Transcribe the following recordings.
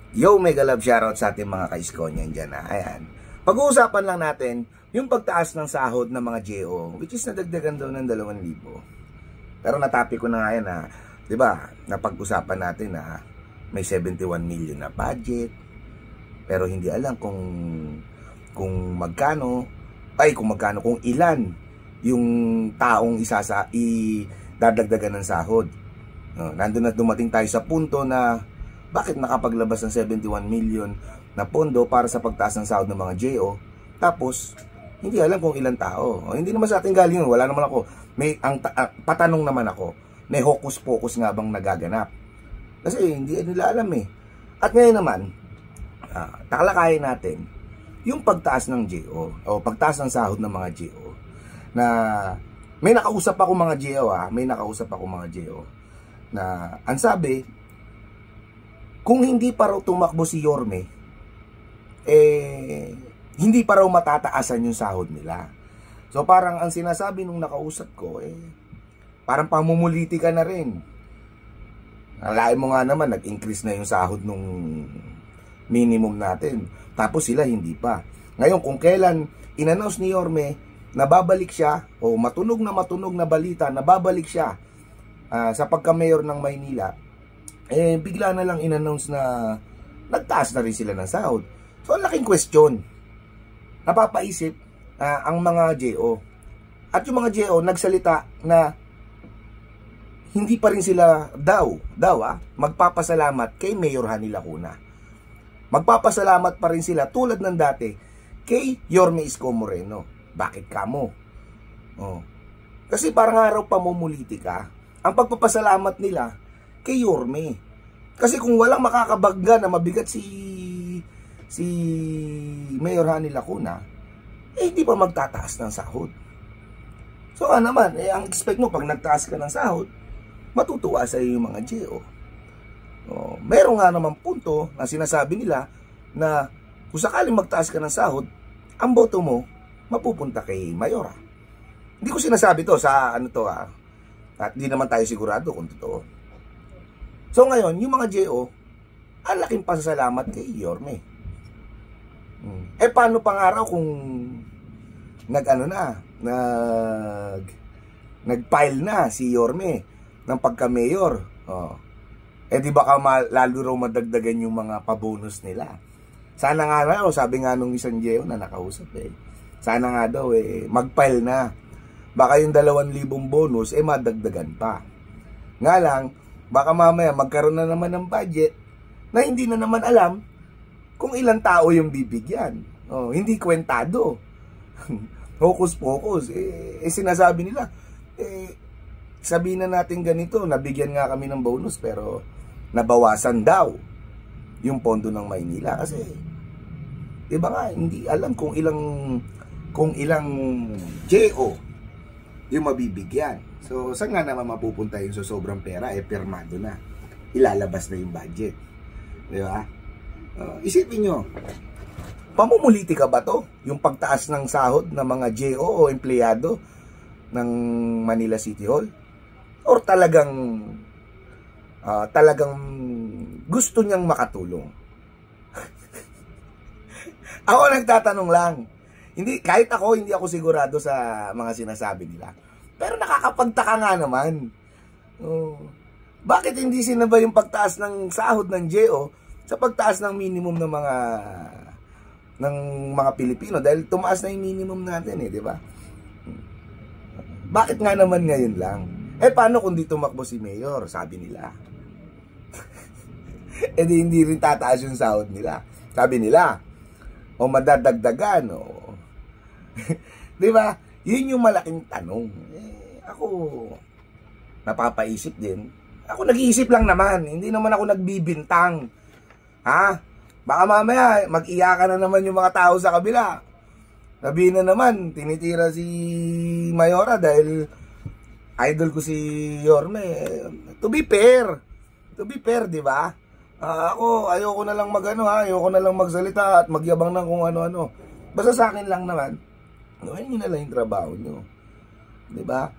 Yo, mega love shoutout sa ating mga ka-Iskonyan dyan. Ayan. Pag-uusapan lang natin yung pagtaas ng sahod ng mga GO, which is nadagdagan daw ng 2,000. Pero natapi ko na nga yan ha. Diba, napag-usapan natin na may 71 million na budget. Pero hindi alam kung magkano, kung ilan yung taong idadagdagan ng sahod. Nandun na dumating tayo sa punto na bakit nakapaglabas ng 71 million na pondo para sa pagtaas ng sahod ng mga JO, tapos hindi alam kung ilang tao. Hindi naman sa ating galing yun. Wala naman ako. Patanong naman ako, may hocus-pocus nga bang nagaganap? Kasi hindi nila alam eh. At ngayon naman, takalakayin natin yung pagtaas ng JO o pagtaas ng sahod ng mga JO. Na may nakausap ako mga JO na ang sabi, kung hindi pa raw tumakbo si Yorme, hindi pa raw matataasan yung sahod nila. So parang ang sinasabi nung nakausap ko, parang pamumuliti ka na rin. Alain mo nga naman, nag-increase na yung sahod nung minimum natin. Tapos sila hindi pa. Ngayon, kung kailan in-announce ni Yorme na babalik siya, o matunog na balita na babalik siya sa pagka-mayor ng Maynila, bigla na lang in-announce na nagtaas na rin sila ng sahod. So, ang laking question. Napapaisip ang mga JO. At yung mga JO nagsalita na hindi pa rin sila magpapasalamat kay Mayor Hani Lacuna. Magpapasalamat pa rin sila tulad ng dati kay Yorme Isko Moreno. Bakit kamo? Kasi parang araw pamumuliti ka. Ang pagpapasalamat nila kay Yorme. Kasi kung walang makakabagga na mabigat si Mayor Hani Lacuna, hindi pa magtataas ng sahod. So naman, ang expect mo pag nagtaas ka ng sahod, matutuwa sa iyo yung mga GO. Meron nga naman punto na sinasabi nila na kung sakaling magtaas ka ng sahod, ang boto mo mapupunta kay Mayora. Hindi ko sinasabi to sa at hindi naman tayo sigurado kung totoo. So ngayon, yung mga JO, ang laking pasasalamat kay Yorme. Paano pang araw kung nag-file na si Yorme ng pagka-mayor? Di baka lalo raw madagdagan yung mga pabonus nila. Sana nga raw, sabi nga nung isang JO na nakausap sana nga daw mag-file na. Baka yung 2,000 bonus madagdagan pa. Nga lang, baka mamaya magkaroon na naman ng budget na hindi na naman alam kung ilang tao yung bibigyan. Hindi kwentado. Hocus-pocus. Sinasabi nila, sabihin na natin ganito, nabigyan nga kami ng bonus pero nabawasan daw yung pondo ng Maynila. Kasi, diba nga, hindi alam kung ilang JO yung mabibigyan. So, saan nga naman mapupunta yung so sobrang pera? Pirmado na. Ilalabas na yung budget. Di ba? Isipin nyo, pamumuliti ka ba to? Yung pagtaas ng sahod ng mga JO o empleyado ng Manila City Hall? Or talagang gusto niyang makatulong? Ako nagtatanong lang. Kahit ako, hindi ako sigurado sa mga sinasabi nila. Pero nakakapagtaka nga naman. Bakit hindi sinabay yung pagtaas ng sahod ng JO sa pagtaas ng minimum ng mga Pilipino? Dahil tumaas na yung minimum natin di ba? Bakit nga naman ngayon lang? Paano kung di tumakbo si Mayor? Sabi nila. Hindi rin tataas yung sahod nila. Sabi nila, o madadagdagan, di ba? Yun yung malaking tanong. Ako, napapaisip din. Ako nag-iisip lang naman. Hindi naman ako nagbibintang. Baka mamaya, mag-iyakan na naman yung mga tao sa kabila. Sabihin na naman, tinitira si Mayora dahil idol ko si Yorme. To be fair, di ba? Ako, ayoko na lang ayoko na lang magsalita at magyabang ng kung ano-ano. Basta sa akin lang naman, gawin nyo na lang yung trabaho nyo. Diba?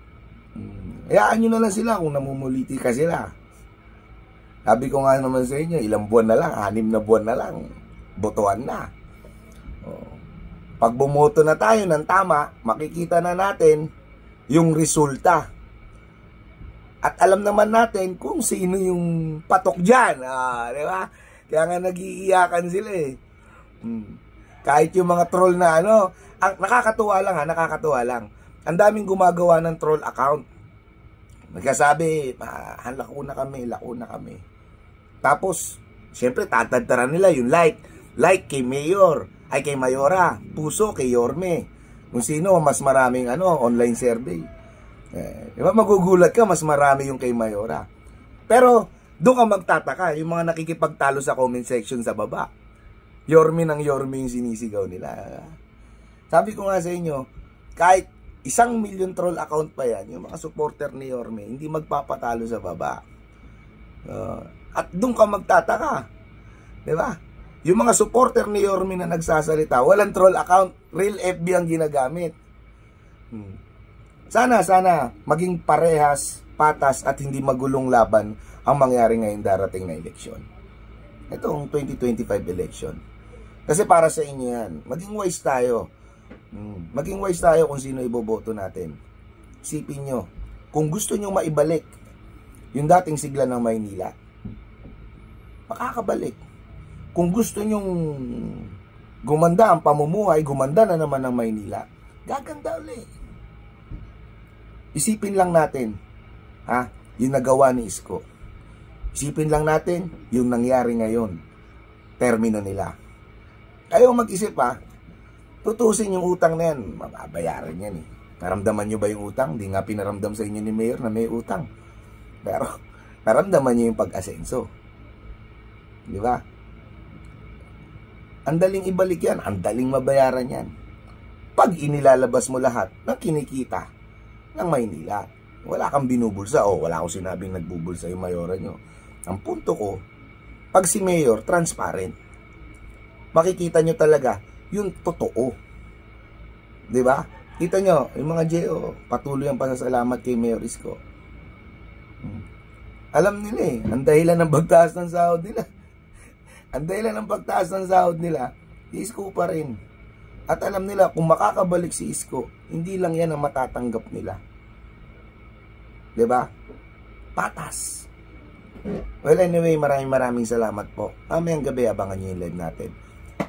Hayaan nyo na lang sila kung namumuliti ka sila. Sabi ko nga naman sa inyo, ilang buwan na lang, 6 na buwan na lang, botohan na. Pag bumoto na tayo ng tama, makikita na natin yung resulta. At alam naman natin kung sino yung patok dyan. Di ba? Kaya nga nag-iiyakan sila eh. Kahit yung mga troll na nakakatuwa lang. Ang daming gumagawa ng troll account. Nagkasabi, lako na kami. Tapos, syempre, tatadtaran nila yung like kay Mayor, ay kay Mayora, puso kay Yorme. Kung sino, mas maraming online survey. Diba, magugulat ka, mas marami yung kay Mayora. Pero, doon ka magtataka, yung mga nakikipagtalo sa comment section sa baba. Yorme ng Yorme yung sinisigaw nila. Sabi ko nga sa inyo, kahit 1 million troll account pa yan, yung mga supporter ni Yorme, hindi magpapatalo sa baba. At doon ka magtataka. Diba? Yung mga supporter ni Yorme na nagsasalita, walang troll account, real FB ang ginagamit. Sana maging parehas, patas at hindi magulong laban ang mangyari ngayon darating na eleksyon. Itong 2025 election. Kasi para sa inyo yan, maging wise tayo. Maging wise tayo kung sino iboboto natin. Isipin nyo, kung gusto nyo maibalik yung dating sigla ng Maynila, makakabalik. Kung gusto nyong gumanda ang pamumuhay, gumanda na naman ang Maynila, gaganda ulit. Isipin lang natin, yung nagawa ni Isko. Isipin lang natin yung nangyari ngayon, termino nila. Kayo mag-isip tutusin yung utang na yan, mababayaran yan eh. Naramdaman nyo ba yung utang? Di nga pinaramdam sa inyo ni Mayor na may utang. Pero naramdaman nyo yung pag-asenso. Di ba? Ang daling ibalik yan, ang daling mabayaran yan. Pag inilalabas mo lahat ng kinikita ng Maynila, wala kang binubulsa o wala akong sinabing nagbubulsa yung mayora nyo. Ang punto ko, pag si Mayor, transparent. Makikita nyo talaga yung totoo. Diba? Kita nyo, yung mga JO, patuloy ang pasasalamat kay Mayor Isko. Alam nila eh, ang dahilan ng pagtaas ng sahod nila. Ang dahilan ng pagtaas ng sahod nila, Isko pa rin. At alam nila, kung makakabalik si Isko, hindi lang yan ang matatanggap nila. Diba? Patas. Well, anyway, maraming salamat po. Mamayang gabi, abangan nyo yung live natin.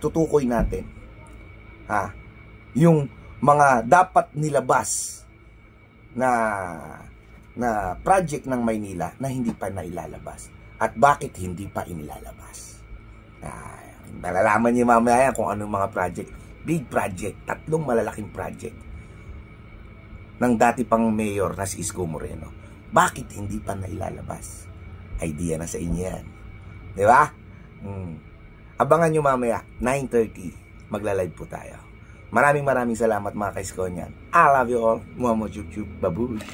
Tutukoy natin yung mga dapat nilabas na project ng Maynila na hindi pa nailalabas. At bakit hindi pa inilalabas. Malalaman niyo mamaya kung anong mga project. Big project, 3 malalaking project ng dati pang mayor na si Isko Moreno. Bakit hindi pa nailalabas? Idea na sa inyo yan. Di ba? Abangan nyo mamaya, 9:30, magla-live po tayo. Maraming salamat mga ka-Iskonyan. I love you all. Muhammad Chup Chup. Babush.